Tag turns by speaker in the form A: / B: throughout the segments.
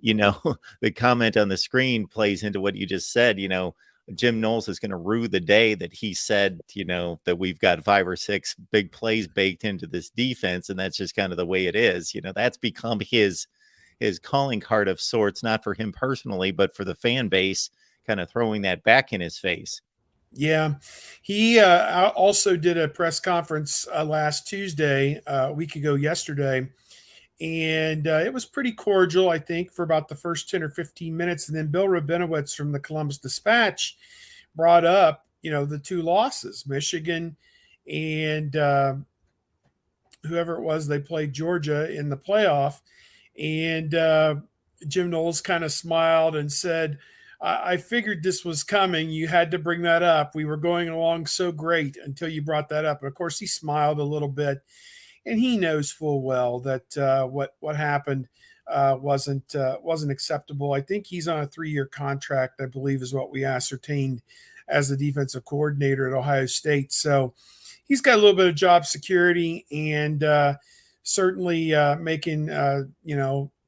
A: the comment on the screen plays into what you just said. Jim Knowles is going to rue the day that he said, that we've got 5 or 6 big plays baked into this defense, and that's just kind of the way it is. That's become his calling card of sorts, not for him personally, but for the fan base, kind of throwing that back in his face.
B: Yeah, he also did a press conference last Tuesday, a week ago yesterday, and it was pretty cordial, I think, for about the first 10 or 15 minutes. And then Bill Rabinowitz from the Columbus Dispatch brought up, the 2 losses, Michigan and whoever it was they played, Georgia, in the playoff. And Jim Knowles kind of smiled and said, I figured this was coming. You had to bring that up. We were going along so great until you brought that up. And of course, he smiled a little bit, and he knows full well that what happened wasn't acceptable. I think he's on a 3-year contract, I believe, is what we ascertained as the defensive coordinator at Ohio State. So he's got a little bit of job security, and certainly making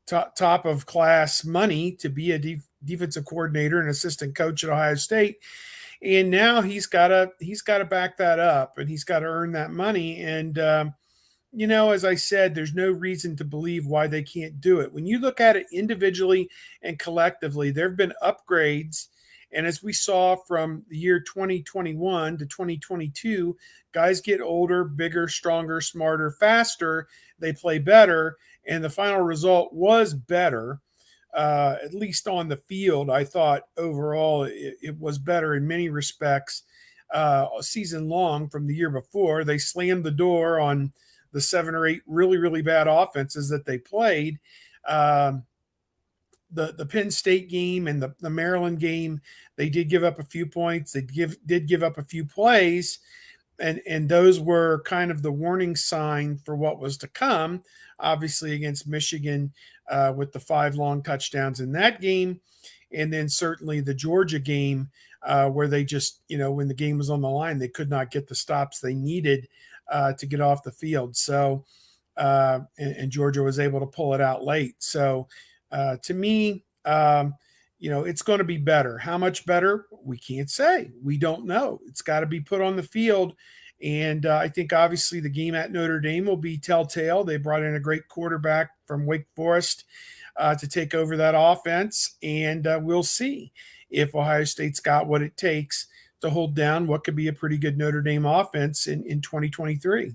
B: top of class money to be a defensive coordinator and assistant coach at Ohio State. And now he's got to back that up, and he's got to earn that money. And as I said, there's no reason to believe why they can't do it. When you look at it individually and collectively, there have been upgrades. And as we saw from the year 2021 to 2022, guys get older, bigger, stronger, smarter, faster. They play better. And the final result was better, at least on the field. I thought overall it was better in many respects season long from the year before. They slammed the door on the 7 or 8 really, really bad offenses that they played. The Penn State game and the Maryland game, they did give up a few points. They did give up a few plays, and those were kind of the warning sign for what was to come. Obviously against Michigan with the 5 long touchdowns in that game, and then certainly the Georgia game where they just, when the game was on the line, they could not get the stops they needed to get off the field. So, and Georgia was able to pull it out late. So, to me, it's going to be better. How much better? We can't say. We don't know. It's got to be put on the field. And I think obviously the game at Notre Dame will be telltale. They brought in a great quarterback from Wake Forest to take over that offense. And we'll see if Ohio State's got what it takes to hold down what could be a pretty good Notre Dame offense in 2023.